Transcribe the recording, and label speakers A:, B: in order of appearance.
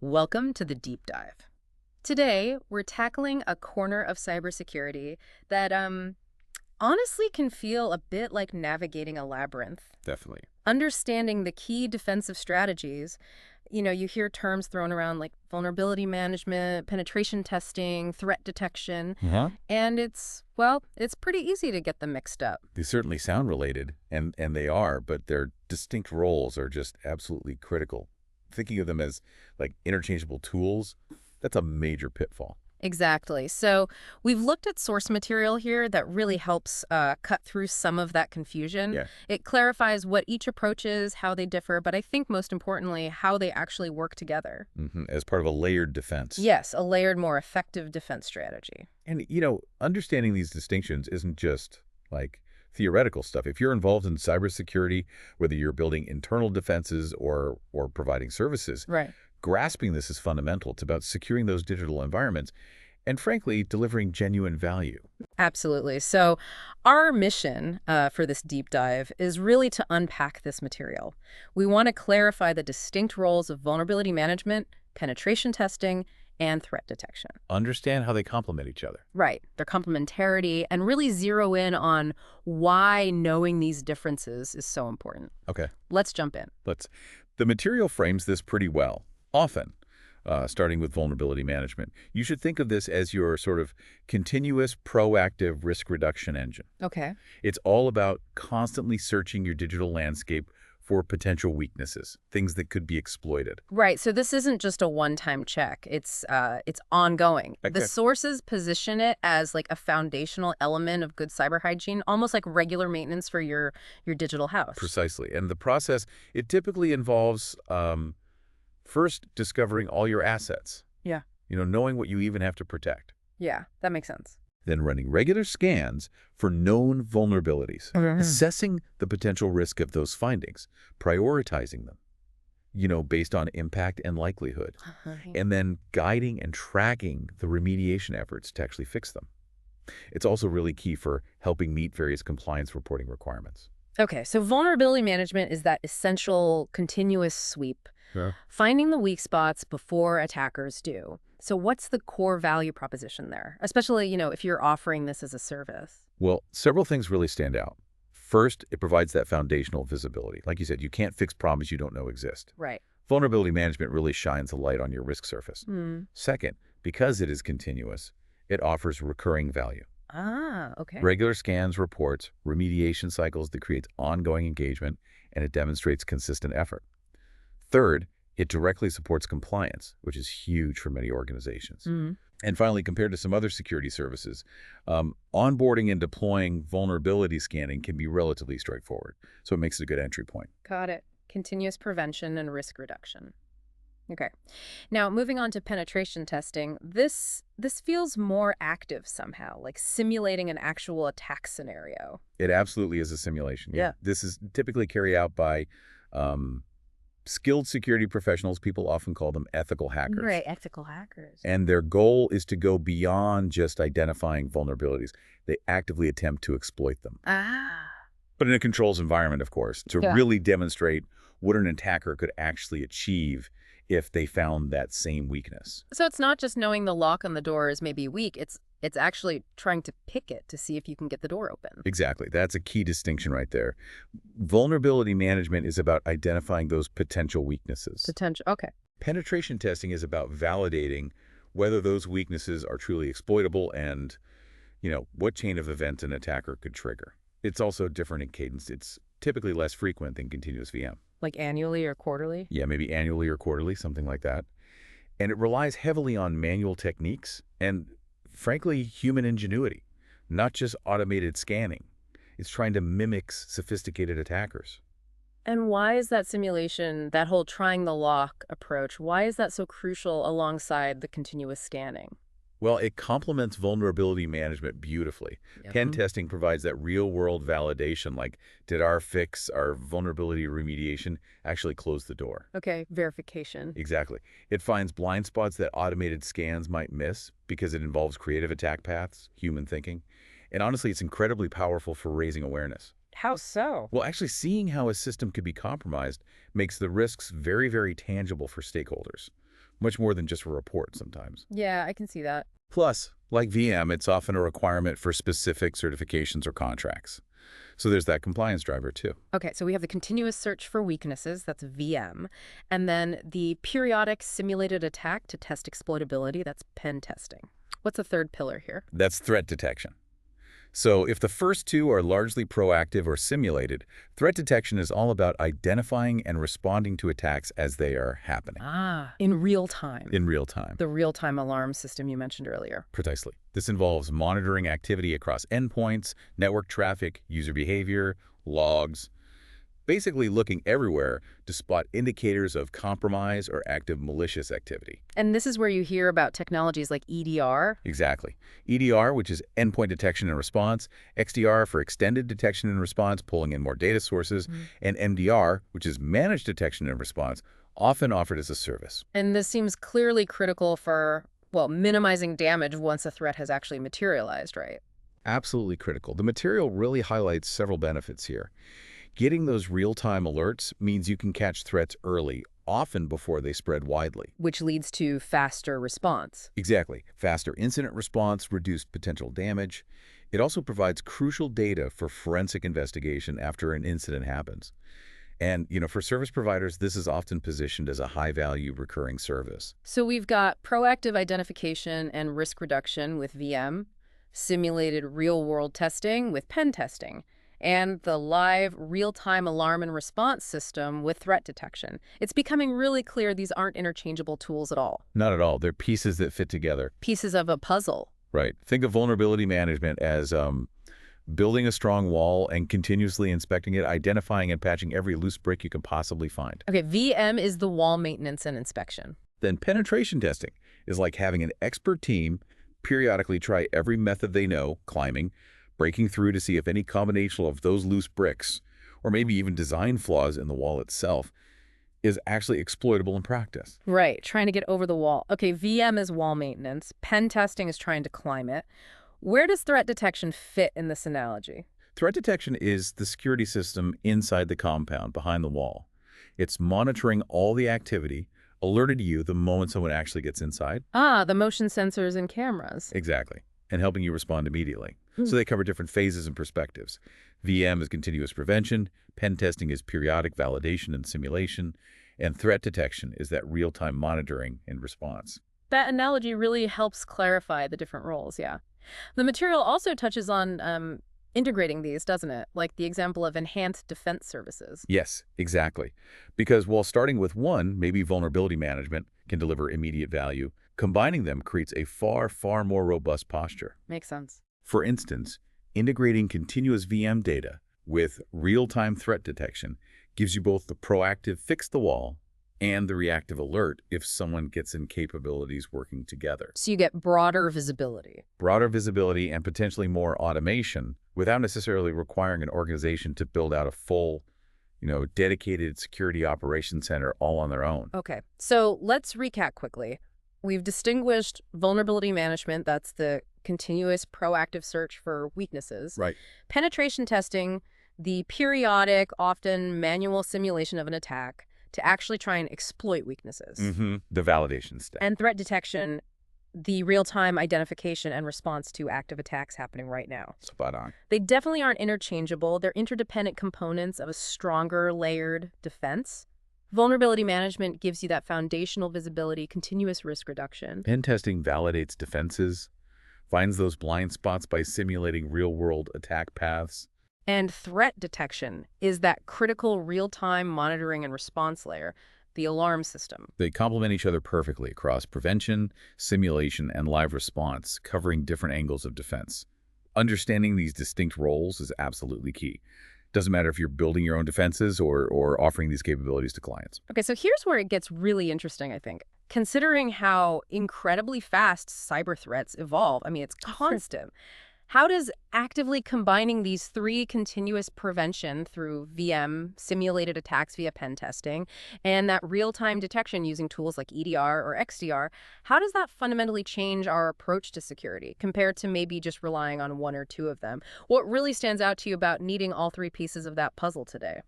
A: Welcome to the deep dive. Today, we're tackling a corner of cybersecurity that honestly can feel a bit like navigating a labyrinth.
B: Definitely.
A: Understanding the key defensive strategies, you hear terms thrown around like vulnerability management, penetration testing, threat detection,
B: Yeah.
A: and it's pretty easy to get them mixed up.
B: They certainly sound related, and they are, but their distinct roles are just absolutely critical. Thinking of them as like interchangeable tools, that's a major pitfall.
A: Exactly. So we've looked at source material here that really helps cut through some of that confusion.
B: Yeah.
A: It clarifies what each approach is, how they differ, but I think most importantly, how they actually work together.
B: As part of a layered defense.
A: Yes, a layered, more effective defense strategy.
B: And, understanding these distinctions isn't just like theoretical stuff. If you're involved in cybersecurity, whether you're building internal defenses or providing services,
A: Right.
B: grasping this is fundamental. It's about securing those digital environments and, frankly, delivering genuine value.
A: Absolutely. So our mission for this deep dive is really to unpack this material. We want to clarify the distinct roles of vulnerability management, penetration testing, and threat detection.
B: Understand how they complement each other.
A: Right, their complementarity, and really zero in on why knowing these differences is so important.
B: Okay.
A: Let's jump in.
B: The material frames this pretty well. Often, starting with vulnerability management, you should think of this as your sort of continuous, proactive risk reduction engine.
A: Okay.
B: It's all about constantly searching your digital landscape for potential weaknesses, things that could be exploited.
A: Right, so this isn't just a one-time check. It's ongoing. The
B: Okay.
A: sources position it as like a foundational element of good cyber hygiene, almost like regular maintenance for your digital house.
B: Precisely. And the process, it typically involves first discovering all your assets,
A: Yeah.
B: knowing what you even have to protect.
A: Yeah, that makes sense.
B: Then running regular scans for known vulnerabilities, assessing the potential risk of those findings, prioritizing them, based on impact and likelihood, and then guiding and tracking the remediation efforts to actually fix them. It's also really key for helping meet various compliance reporting requirements.
A: Okay, so vulnerability management is that essential continuous sweep,
B: Yeah.
A: finding the weak spots before attackers do. So what's the core value proposition there, especially, if you're offering this as a service?
B: Well, several things really stand out. First, it provides that foundational visibility. Like you said, you can't fix problems you don't know exist.
A: Right.
B: Vulnerability management really shines a light on your risk surface. Second, because it is continuous, it offers recurring value.
A: Ah, okay.
B: Regular scans, reports, remediation cycles that creates ongoing engagement, and it demonstrates consistent effort. Third, it directly supports compliance, which is huge for many organizations. And finally, compared to some other security services, onboarding and deploying vulnerability scanning can be relatively straightforward, so it makes it a good entry point.
A: Got it. Continuous prevention and risk reduction. Okay. Now, moving on to penetration testing, this feels more active somehow, like simulating an actual attack scenario.
B: It absolutely is a simulation.
A: Yeah.
B: This is typically carried out by skilled security professionals. People often call them ethical hackers.
A: Right, ethical hackers.
B: And their goal is to go beyond just identifying vulnerabilities. They actively attempt to exploit them.
A: Ah.
B: But in a controls environment, of course, to
A: Yeah.
B: really demonstrate what an attacker could actually achieve if they found that same weakness.
A: So it's not just knowing the lock on the door is maybe weak, it's actually trying to pick it to see if you can get the door open.
B: Exactly. That's a key distinction right there. Vulnerability management is about identifying those potential weaknesses.
A: Potential. Okay.
B: Penetration testing is about validating whether those weaknesses are truly exploitable and, what chain of events an attacker could trigger. It's also different in cadence. It's typically less frequent than continuous VM.
A: Like annually or quarterly?
B: Yeah, maybe annually or quarterly, something like that. And it relies heavily on manual techniques and, frankly, human ingenuity, not just automated scanning. It's trying to mimic sophisticated attackers.
A: And why is that simulation, that whole trying the lock approach, why is that so crucial alongside the continuous scanning?
B: Well, it complements vulnerability management beautifully.
A: Yep.
B: Pen testing provides that real-world validation, like did our fix, our vulnerability remediation actually close the door?
A: Okay, verification.
B: Exactly. It finds blind spots that automated scans might miss because it involves creative attack paths, human thinking. And honestly, it's incredibly powerful for raising awareness.
A: How so?
B: Well, actually seeing how a system could be compromised makes the risks very, very tangible for stakeholders. much more than just a report sometimes.
A: Yeah, I can see that.
B: Plus, like VM, it's often a requirement for specific certifications or contracts. So there's that compliance driver too.
A: Okay, so we have the continuous search for weaknesses, that's VM, and then the periodic simulated attack to test exploitability, that's pen testing. What's the third pillar here?
B: That's threat detection. So if the first two are largely proactive or simulated, threat detection is all about identifying and responding to attacks as they are happening.
A: Ah, in real time.
B: In real time.
A: The real-time alarm system you mentioned earlier.
B: Precisely. This involves monitoring activity across endpoints, network traffic, user behavior, logs, basically looking everywhere to spot indicators of compromise or active malicious activity.
A: And this is where you hear about technologies like EDR.
B: Exactly. EDR, which is endpoint detection and response, XDR for extended detection and response, pulling in more data sources, and MDR, which is managed detection and response, often offered as a service.
A: And this seems clearly critical for, well, minimizing damage once a threat has actually materialized, right?
B: Absolutely critical. The material really highlights several benefits here. Getting those real-time alerts means you can catch threats early, often before they spread widely.
A: Which leads to faster response.
B: Exactly. Faster incident response, reduced potential damage. It also provides crucial data for forensic investigation after an incident happens. And, for service providers, this is often positioned as a high-value recurring service.
A: So we've got proactive identification and risk reduction with VM, simulated real-world testing with pen testing, and the live real-time alarm and response system with threat detection. It's becoming really clear these aren't interchangeable tools at all.
B: Not at all. They're pieces that fit together.
A: Pieces of a puzzle.
B: Right. Think of vulnerability management as building a strong wall and continuously inspecting it, identifying and patching every loose brick you can possibly find.
A: Okay, VM is the wall maintenance and inspection.
B: Then penetration testing is like having an expert team periodically try every method they know, climbing, breaking through to see if any combination of those loose bricks, or maybe even design flaws in the wall itself, is actually exploitable in practice.
A: Right, trying to get over the wall. Okay, VM is wall maintenance. Pen testing is trying to climb it. Where does threat detection fit in this analogy?
B: Threat detection is the security system inside the compound, behind the wall. It's monitoring all the activity, alerted you the moment someone actually gets inside.
A: Ah, the motion sensors and cameras.
B: Exactly, and helping you respond immediately. So they cover different phases and perspectives. VM is continuous prevention, pen testing is periodic validation and simulation, and threat detection is that real-time monitoring and response.
A: That analogy really helps clarify the different roles, yeah. The material also touches on integrating these, doesn't it? Like the example of enhanced defense services.
B: Yes, exactly. Because while starting with one, maybe vulnerability management, can deliver immediate value, combining them creates a far, far more robust posture.
A: Makes sense.
B: For instance, integrating continuous VM data with real-time threat detection gives you both the proactive fix the wall and the reactive alert if someone gets in capabilities working together.
A: So you get broader visibility.
B: Broader visibility and potentially more automation without necessarily requiring an organization to build out a full, dedicated security operations center all on their own.
A: Okay, so let's recap quickly. We've distinguished vulnerability management, that's the continuous proactive search for weaknesses.
B: Right.
A: Penetration testing, the periodic, often manual simulation of an attack to actually try and exploit weaknesses.
B: The validation step.
A: And threat detection, the real-time identification and response to active attacks happening right now.
B: Spot on.
A: They definitely aren't interchangeable. They're interdependent components of a stronger, layered defense. Vulnerability management gives you that foundational visibility, continuous risk reduction.
B: Pen testing validates defenses, finds those blind spots by simulating real-world attack paths.
A: And threat detection is that critical real-time monitoring and response layer, the alarm system.
B: They complement each other perfectly across prevention, simulation, and live response, covering different angles of defense. Understanding these distinct roles is absolutely key. Doesn't matter if you're building your own defenses or offering these capabilities to clients.
A: Okay, so here's where it gets really interesting, I think. Considering how incredibly fast cyber threats evolve, I mean, it's constant. How does actively combining these three continuous prevention through VM, simulated attacks via pen testing, and that real-time detection using tools like EDR or XDR, how does that fundamentally change our approach to security compared to maybe just relying on one or two of them? What really stands out to you about needing all three pieces of that puzzle today?